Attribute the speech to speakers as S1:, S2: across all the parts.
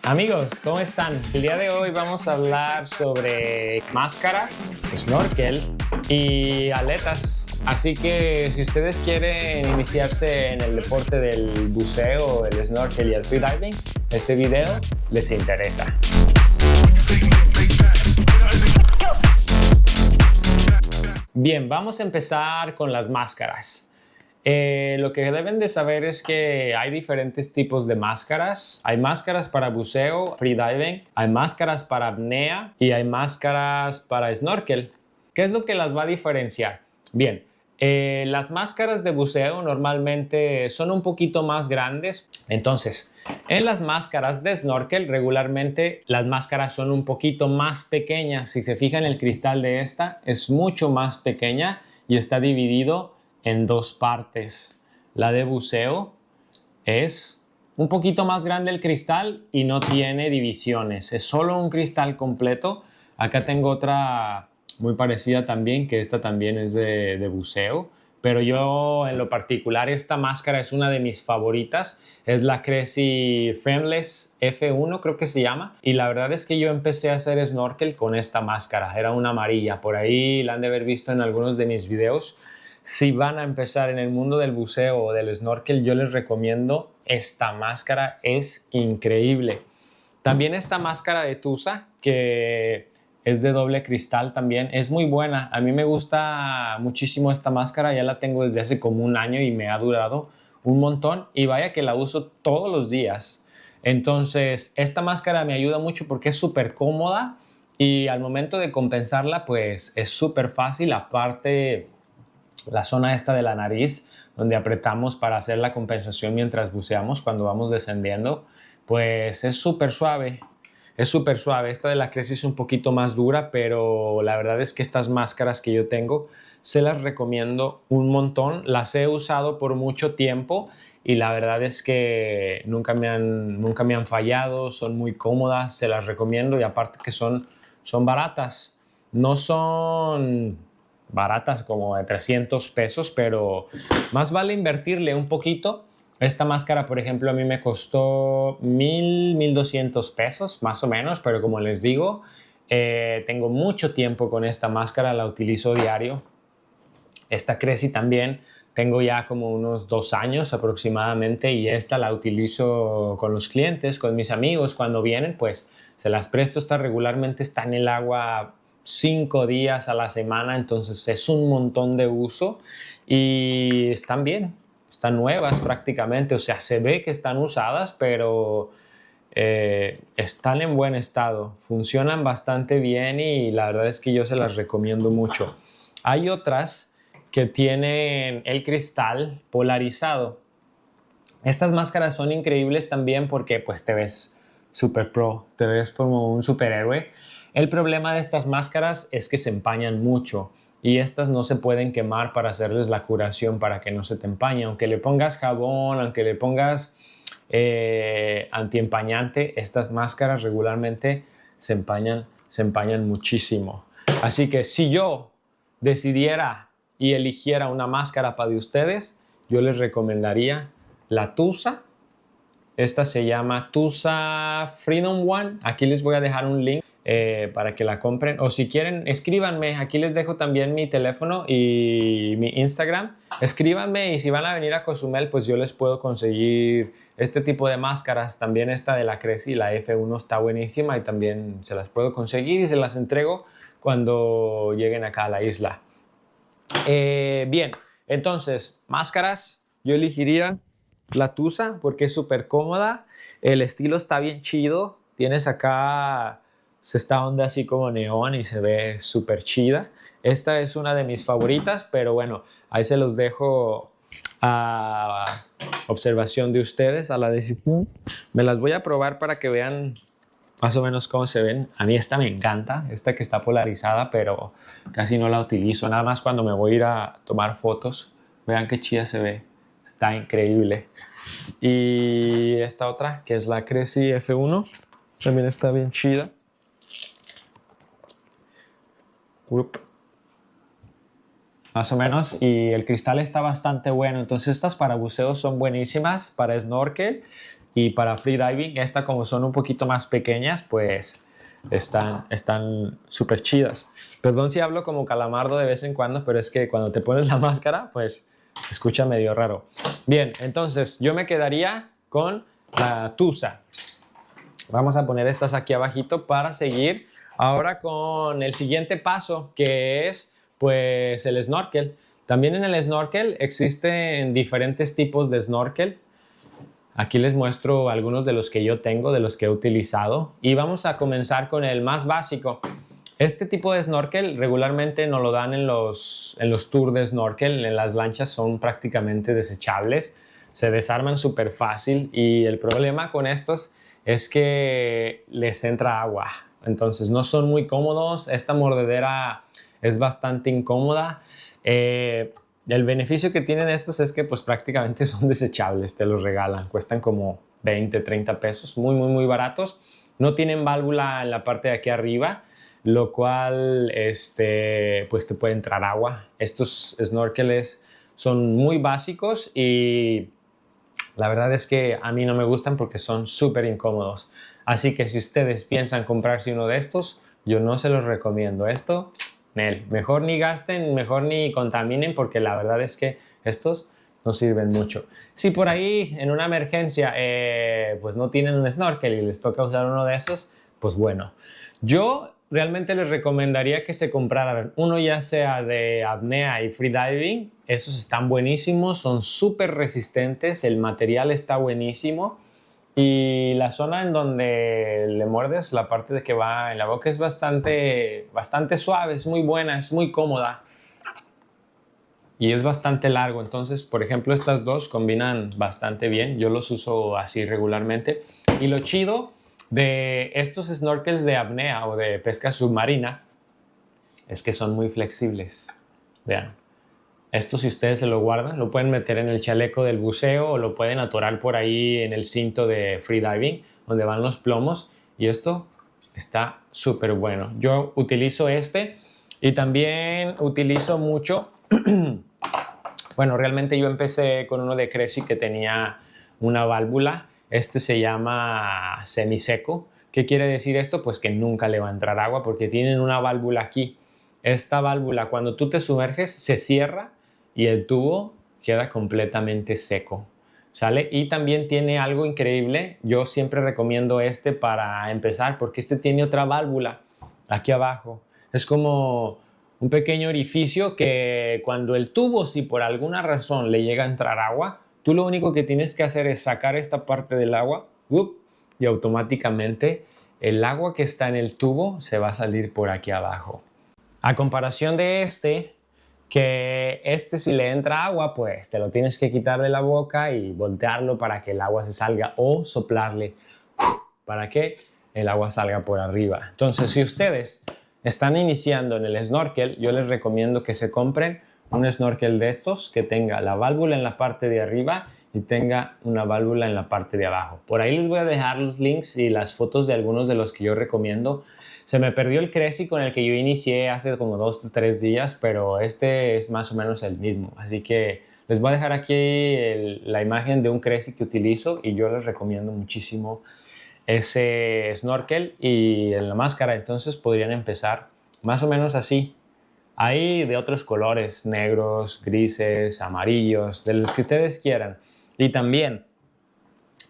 S1: Amigos, ¿cómo están? El día de hoy vamos a hablar sobre máscaras, snorkel y aletas. Así que si ustedes quieren iniciarse en el deporte del buceo, el snorkel y el freediving, este video les interesa. Bien, vamos a empezar con las máscaras. Lo que deben de saber es que hay diferentes tipos de máscaras. Hay máscaras para buceo, freediving, hay máscaras para apnea y hay máscaras para snorkel. ¿Qué es lo que las va a diferenciar? Bien, las máscaras de buceo normalmente son un poquito más grandes. Entonces, en las máscaras de snorkel regularmente las máscaras son un poquito más pequeñas. Si se fijan, el cristal de esta es mucho más pequeña y está dividido en dos partes. La de buceo es un poquito más grande el cristal y no tiene divisiones, es solo un cristal completo. Acá tengo otra muy parecida también, que esta también es de buceo, pero yo en lo particular esta máscara es una de mis favoritas, es la Crazy Frameless F1 creo que se llama, y la verdad es que yo empecé a hacer snorkel con esta máscara, era una amarilla, por ahí la han de haber visto en algunos de mis videos. Si van a empezar en el mundo del buceo o del snorkel, yo les recomiendo esta máscara, es increíble. También esta máscara de Tusa, que es de doble cristal también, es muy buena. A mí me gusta muchísimo esta máscara, ya la tengo desde hace como un año y me ha durado un montón y vaya que la uso todos los días. Entonces, esta máscara me ayuda mucho porque es súper cómoda y al momento de compensarla, pues es súper fácil. Aparte, la zona esta de la nariz, donde apretamos para hacer la compensación mientras buceamos cuando vamos descendiendo, pues es súper suave. Es súper suave. Esta de la Crazy es un poquito más dura, pero la verdad es que estas máscaras que yo tengo se las recomiendo un montón. Las he usado por mucho tiempo y la verdad es que nunca me han fallado, son muy cómodas, se las recomiendo y aparte que son baratas. No son baratas como de 300 pesos, pero más vale invertirle un poquito. Esta máscara, por ejemplo, a mí me costó 1,200 pesos, más o menos, pero como les digo, tengo mucho tiempo con esta máscara, la utilizo diario. Esta Crazy también tengo ya como unos 2 años aproximadamente y esta la utilizo con los clientes, con mis amigos. Cuando vienen, pues se las presto. Esta regularmente está en el agua 5 días a la semana, entonces es un montón de uso y están bien, están nuevas prácticamente, o sea, se ve que están usadas, pero están en buen estado, funcionan bastante bien y la verdad es que yo se las recomiendo mucho. Hay otras que tienen el cristal polarizado. Estas máscaras son increíbles también porque pues te ves super pro, te ves como un superhéroe. El problema de estas máscaras es que se empañan mucho y estas no se pueden quemar para hacerles la curación para que no se te empañe. Aunque le pongas jabón, aunque le pongas antiempañante, estas máscaras regularmente se empañan muchísimo. Así que si yo decidiera y eligiera una máscara para de ustedes, yo les recomendaría la Tusa. Esta se llama Tusa Freedom One. Aquí les voy a dejar un link para que la compren. O si quieren, escríbanme. Aquí les dejo también mi teléfono y mi Instagram. Escríbanme y si van a venir a Cozumel, pues yo les puedo conseguir este tipo de máscaras. También esta de la Crazy, la F1 está buenísima y también se las puedo conseguir y se las entrego cuando lleguen acá a la isla. Bien, entonces, máscaras, yo elegiría la Tusa porque es súper cómoda, el estilo está bien chido, tienes acá esta onda así como neón y se ve súper chida. Esta es una de mis favoritas, pero bueno, ahí se los dejo a observación de ustedes, a la decisión. Me las voy a probar para que vean más o menos cómo se ven. A mí esta me encanta, esta que está polarizada, pero casi no la utilizo. Nada más cuando me voy a ir a tomar fotos. Vean qué chida se ve. Está increíble. Y esta otra, que es la Crazy F1, también está bien chida. más o menos, y el cristal está bastante bueno. Entonces estas para buceo son buenísimas, para snorkel y para freediving. Estas como son un poquito más pequeñas, pues están súper chidas. Perdón si hablo como calamardo de vez en cuando, pero es que cuando te pones la máscara, pues se escucha medio raro. Bien, entonces yo me quedaría con la Tusa. Vamos a poner estas aquí abajito para seguir ahora con el siguiente paso, que es pues el snorkel. También en el snorkel existen diferentes tipos de snorkel. Aquí les muestro algunos de los que yo tengo, de los que he utilizado. Y vamos a comenzar con el más básico. Este tipo de snorkel regularmente nos lo dan en los tours de snorkel. En las lanchas son prácticamente desechables. Se desarman súper fácil y el problema con estos es que les entra agua. Entonces no son muy cómodos. Esta mordedera es bastante incómoda. El beneficio que tienen estos es que pues prácticamente son desechables, te los regalan, cuestan como 20, 30 pesos, muy, muy, muy baratos. No tienen válvula en la parte de aquí arriba, lo cual pues te puede entrar agua. Estos snorkeles son muy básicos y la verdad es que a mí no me gustan porque son súper incómodos. Así que si ustedes piensan comprarse uno de estos, yo no se los recomiendo. Esto, mejor ni gasten, mejor ni contaminen, porque la verdad es que estos no sirven mucho. Si por ahí en una emergencia pues no tienen un snorkel y les toca usar uno de esos, pues bueno. Yo realmente les recomendaría que se compraran uno ya sea de apnea y freediving. Esos están buenísimos, son súper resistentes, el material está buenísimo. Y la zona en donde le muerdes, la parte de que va en la boca es bastante suave, es muy buena, es muy cómoda. Y es bastante largo, entonces, por ejemplo, estas dos combinan bastante bien. Yo los uso así regularmente. Y lo chido de estos snorkels de apnea o de pesca submarina es que son muy flexibles. Vean. Esto si ustedes se lo guardan, lo pueden meter en el chaleco del buceo o lo pueden atorar por ahí en el cinto de freediving, donde van los plomos. Y esto está súper bueno. Yo utilizo este y también utilizo mucho... Bueno, realmente yo empecé con uno de Cressi que tenía una válvula. Este se llama semiseco. ¿Qué quiere decir esto? Pues que nunca le va a entrar agua porque tienen una válvula aquí. Esta válvula, cuando tú te sumerges, se cierra y el tubo queda completamente seco, ¿sale? Y también tiene algo increíble. Yo siempre recomiendo este para empezar porque este tiene otra válvula aquí abajo. Es como un pequeño orificio que cuando el tubo, si por alguna razón le llega a entrar agua, tú lo único que tienes que hacer es sacar esta parte del agua y automáticamente el agua que está en el tubo se va a salir por aquí abajo. A comparación de que si le entra agua, pues te lo tienes que quitar de la boca y voltearlo para que el agua se salga o soplarle para que el agua salga por arriba. Entonces, si ustedes están iniciando en el snorkel, yo les recomiendo que se compren un snorkel de estos que tenga la válvula en la parte de arriba y tenga una válvula en la parte de abajo. Por ahí les voy a dejar los links y las fotos de algunos de los que yo recomiendo. Se me perdió el Cressi con el que yo inicié hace como 2 o 3 días, pero este es más o menos el mismo. Así que les voy a dejar aquí la imagen de un Cressi que utilizo y yo les recomiendo muchísimo ese snorkel y en la máscara. Entonces podrían empezar más o menos así. Hay de otros colores, negros, grises, amarillos, de los que ustedes quieran. Y también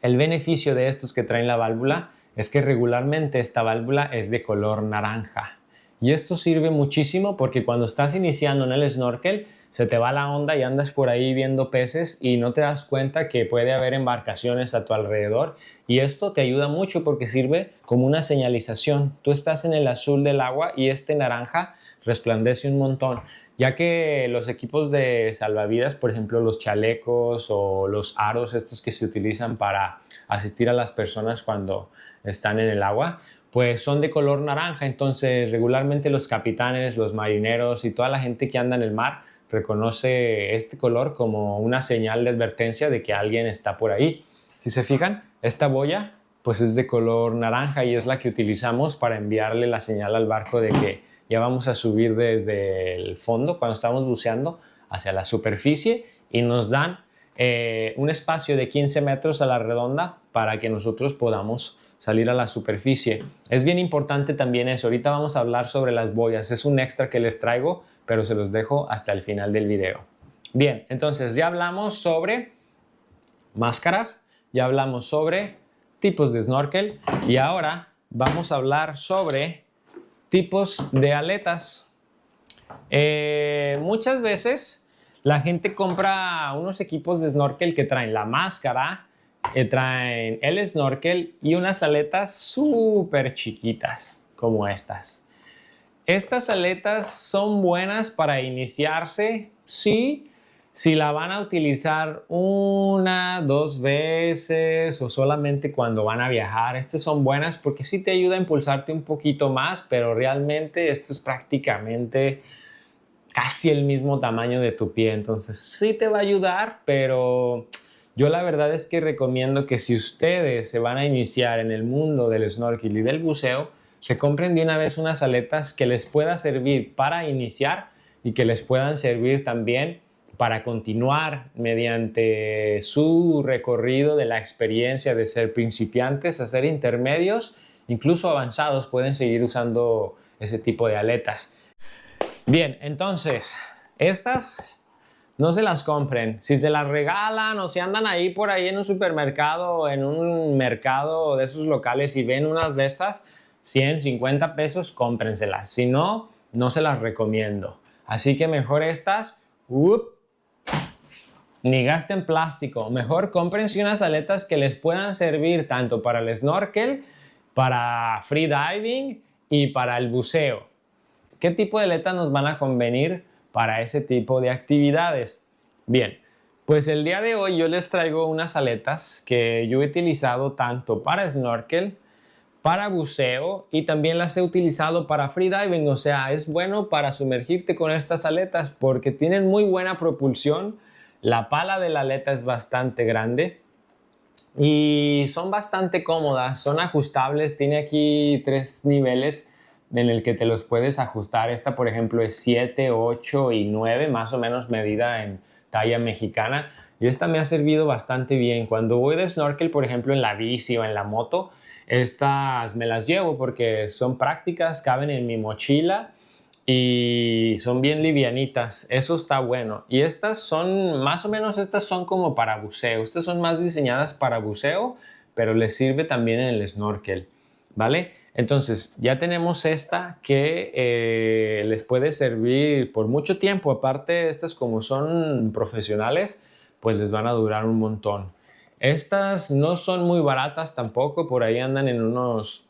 S1: el beneficio de estos que traen la válvula es que regularmente esta válvula es de color naranja. Y esto sirve muchísimo porque cuando estás iniciando en el snorkel se te va la onda y andas por ahí viendo peces y no te das cuenta que puede haber embarcaciones a tu alrededor. Y esto te ayuda mucho porque sirve como una señalización. Tú estás en el azul del agua y este naranja resplandece un montón. Ya que los equipos de salvavidas, por ejemplo los chalecos o los aros estos que se utilizan para asistir a las personas cuando están en el agua, pues son de color naranja. Entonces regularmente los capitanes, los marineros y toda la gente que anda en el mar reconoce este color como una señal de advertencia de que alguien está por ahí. Si se fijan, esta boya pues es de color naranja y es la que utilizamos para enviarle la señal al barco de que ya vamos a subir desde el fondo cuando estamos buceando hacia la superficie, y nos dan un espacio de 15 metros a la redonda para que nosotros podamos salir a la superficie. Es bien importante también eso. Ahorita vamos a hablar sobre las boyas. Es un extra que les traigo, pero se los dejo hasta el final del video. Bien, entonces ya hablamos sobre máscaras, ya hablamos sobre tipos de snorkel y ahora vamos a hablar sobre tipos de aletas. Muchas veces la gente compra unos equipos de snorkel que traen la máscara, traen el snorkel y unas aletas súper chiquitas como estas. Estas aletas son buenas para iniciarse, sí, si la van a utilizar una, dos veces o solamente cuando van a viajar. Estas son buenas porque sí te ayuda a impulsarte un poquito más, pero realmente esto es prácticamente casi el mismo tamaño de tu pie. Entonces sí te va a ayudar, pero yo la verdad es que recomiendo que si ustedes se van a iniciar en el mundo del snorkel y del buceo, se compren de una vez unas aletas que les pueda servir para iniciar y que les puedan servir también para continuar mediante su recorrido de la experiencia de ser principiantes a ser intermedios, incluso avanzados, pueden seguir usando ese tipo de aletas. Bien, entonces, estas no se las compren. Si se las regalan o si andan ahí por ahí en un supermercado, en un mercado de esos locales y ven unas de estas, 100, 50 pesos, cómprenselas. Si no, no se las recomiendo. Así que mejor estas, ni gasten plástico. Mejor cómprense unas aletas que les puedan servir tanto para el snorkel, para free diving y para el buceo. ¿Qué tipo de aletas nos van a convenir para ese tipo de actividades? Bien, pues el día de hoy yo les traigo unas aletas que yo he utilizado tanto para snorkel, para buceo y también las he utilizado para freediving. O sea, es bueno para sumergirte con estas aletas porque tienen muy buena propulsión. La pala de la aleta es bastante grande y son bastante cómodas, son ajustables. Tiene aquí 3 niveles en el que te los puedes ajustar. Esta, por ejemplo, es 7, 8 y 9, más o menos medida en talla mexicana. Y esta me ha servido bastante bien. Cuando voy de snorkel, por ejemplo, en la bici o en la moto, estas me las llevo porque son prácticas, caben en mi mochila y son bien livianitas. Eso está bueno. Y estas son, más o menos, estas son como para buceo. Estas son más diseñadas para buceo, pero les sirve también en el snorkel, ¿vale? Entonces, ya tenemos esta que les puede servir por mucho tiempo. Aparte, estas como son profesionales, pues les van a durar un montón. Estas no son muy baratas tampoco, por ahí andan en unos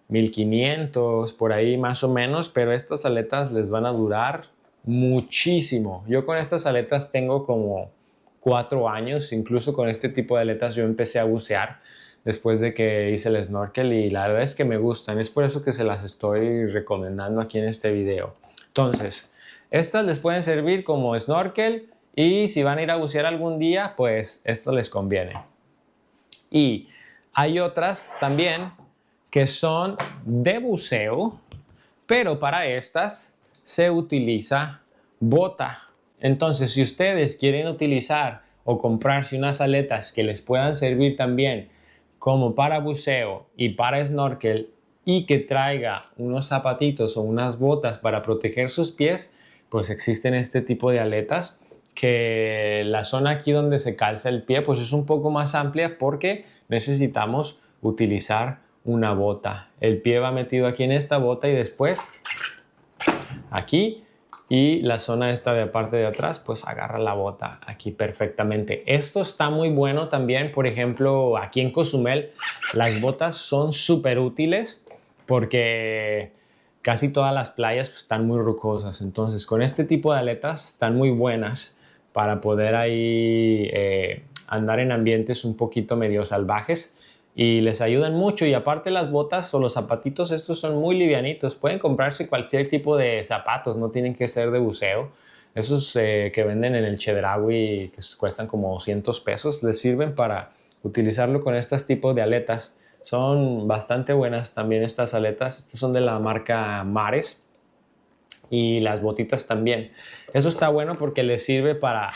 S1: 1500, por ahí más o menos, pero estas aletas les van a durar muchísimo. Yo con estas aletas tengo como 4 años, incluso con este tipo de aletas yo empecé a bucear después de que hice el snorkel y la verdad es que me gustan. Es por eso que se las estoy recomendando aquí en este video. Entonces, estas les pueden servir como snorkel y si van a ir a bucear algún día, pues esto les conviene. Y hay otras también que son de buceo, pero para estas se utiliza bota. Entonces, si ustedes quieren utilizar o comprarse unas aletas que les puedan servir también como para buceo y para snorkel y que traiga unos zapatitos o unas botas para proteger sus pies, pues existen este tipo de aletas que la zona aquí donde se calza el pie pues es un poco más amplia porque necesitamos utilizar una bota. El pie va metido aquí en esta bota y después aquí, y la zona esta de parte de atrás pues agarra la bota aquí perfectamente. Esto está muy bueno también, por ejemplo, aquí en Cozumel las botas son súper útiles porque casi todas las playas pues, están muy rocosas. Entonces con este tipo de aletas están muy buenas para poder ahí andar en ambientes un poquito medio salvajes y les ayudan mucho. Y aparte las botas o los zapatitos estos son muy livianitos. Pueden comprarse cualquier tipo de zapatos, no tienen que ser de buceo. Esos que venden en el Chedraui que cuestan como 200 pesos les sirven para utilizarlo con estos tipos de aletas. Son bastante buenas también estas aletas. Estas son de la marca Mares. Y las botitas también. Eso está bueno porque les sirve para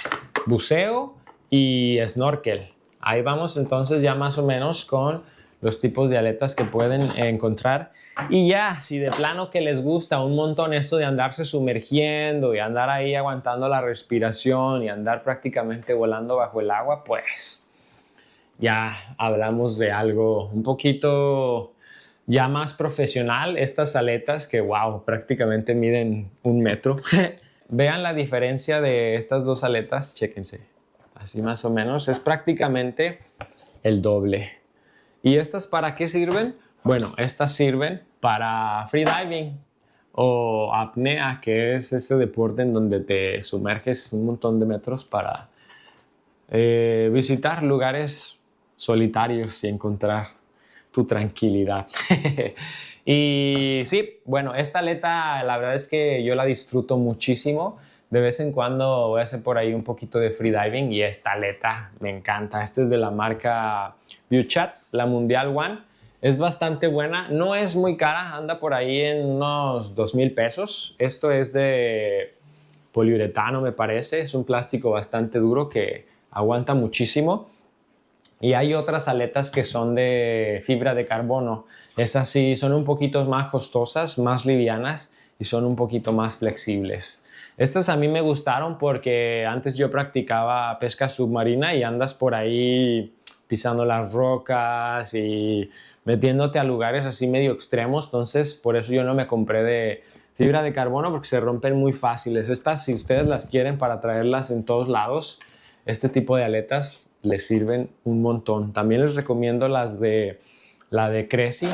S1: buceo y snorkel. Ahí vamos entonces ya más o menos con los tipos de aletas que pueden encontrar. Y ya, si de plano que les gusta un montón esto de andarse sumergiendo y andar ahí aguantando la respiración y andar prácticamente volando bajo el agua, pues ya hablamos de algo un poquito ya más profesional. Estas aletas que, wow, prácticamente miden 1 metro. Vean la diferencia de estas dos aletas, chéquense. Así más o menos, es prácticamente el doble. ¿Y estas para qué sirven? Bueno, estas sirven para freediving o apnea, que es ese deporte en donde te sumerges un montón de metros para visitar lugares solitarios y encontrar tu tranquilidad. Y sí, bueno, esta aleta la verdad es que yo la disfruto muchísimo. De vez en cuando voy a hacer por ahí un poquito de freediving y esta aleta me encanta. Esta es de la marca Viewchat, la Mundial One. Es bastante buena, no es muy cara, anda por ahí en unos 2,000 pesos. Esto es de poliuretano, me parece. Es un plástico bastante duro que aguanta muchísimo. Y hay otras aletas que son de fibra de carbono. Esas sí son un poquito más costosas, más livianas y son un poquito más flexibles. Estas a mí me gustaron porque antes yo practicaba pesca submarina y andas por ahí pisando las rocas y metiéndote a lugares así medio extremos. Entonces, por eso yo no me compré de fibra de carbono porque se rompen muy fáciles. Estas, si ustedes las quieren para traerlas en todos lados, este tipo de aletas les sirven un montón. También les recomiendo la de Cressi,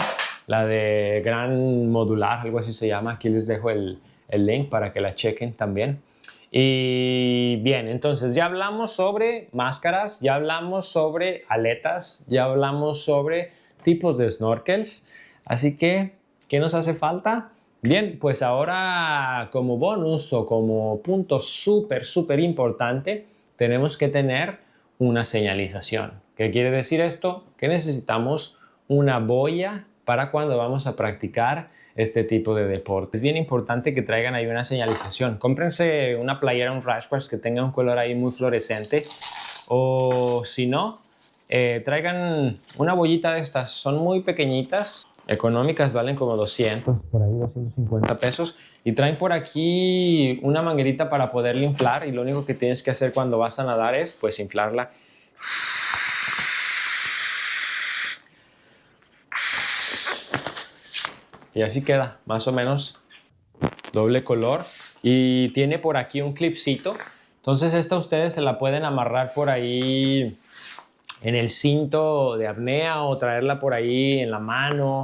S1: la de Gran Modular, algo así se llama. Aquí les dejo el link para que la chequen también. Y bien, entonces ya hablamos sobre máscaras, ya hablamos sobre aletas, ya hablamos sobre tipos de snorkels. Así que, ¿qué nos hace falta? Bien, pues ahora como bonus o como punto súper importante, tenemos que tener una señalización. ¿Qué quiere decir esto? Que necesitamos una boya para cuando vamos a practicar este tipo de deporte. Es bien importante que traigan ahí una señalización. Cómprense una playera, un Rashwash que tenga un color ahí muy fluorescente, o si no, traigan una boyita de estas. Son muy pequeñitas, económicas, valen como 200, por ahí 250 pesos, y traen por aquí una manguerita para poderla inflar, y lo único que tienes que hacer cuando vas a nadar es pues inflarla. Y así queda, más o menos doble color, y tiene por aquí un clipcito. Entonces esta ustedes se la pueden amarrar por ahí en el cinto de apnea o traerla por ahí en la mano.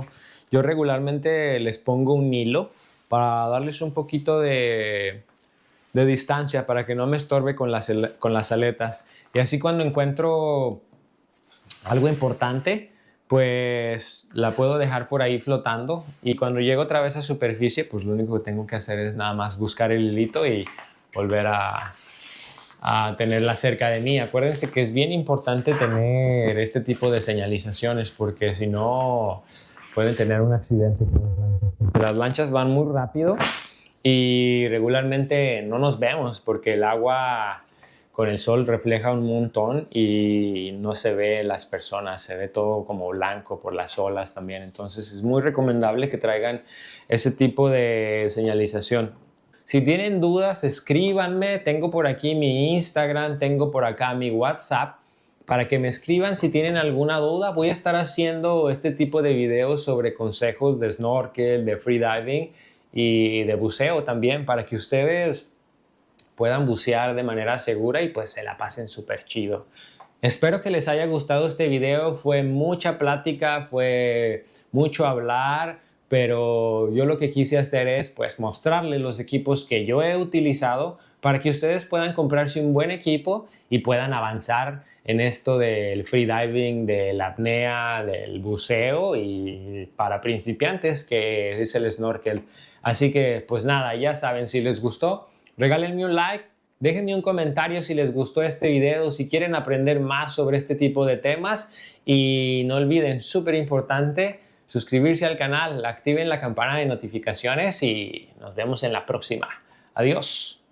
S1: Yo regularmente les pongo un hilo para darles un poquito de distancia para que no me estorbe con las aletas. Y así cuando encuentro algo importante, pues la puedo dejar por ahí flotando, y cuando llego otra vez a superficie, pues lo único que tengo que hacer es nada más buscar el hilito y volver a tenerla cerca de mí. Acuérdense que es bien importante tener este tipo de señalizaciones porque si no pueden tener un accidente con las lanchas. Las lanchas van muy rápido y regularmente no nos vemos porque el agua con el sol refleja un montón y no se ve las personas, se ve todo como blanco por las olas también. Entonces es muy recomendable que traigan ese tipo de señalización. Si tienen dudas, escríbanme. Tengo por aquí mi Instagram, tengo por acá mi WhatsApp para que me escriban si tienen alguna duda. Voy a estar haciendo este tipo de videos sobre consejos de snorkel, de freediving y de buceo también para que ustedes puedan bucear de manera segura y pues se la pasen súper chido. Espero que les haya gustado este video. Fue mucha plática, fue mucho hablar, pero yo lo que quise hacer es pues mostrarles los equipos que yo he utilizado para que ustedes puedan comprarse un buen equipo y puedan avanzar en esto del freediving, de la apnea, del buceo y para principiantes que es el snorkel. Así que pues nada, ya saben, si les gustó, regálenme un like, Déjenme un comentario si les gustó este video, si quieren aprender más sobre este tipo de temas y no olviden, súper importante, suscribirse al canal, activen la campana de notificaciones y nos vemos en la próxima. Adiós.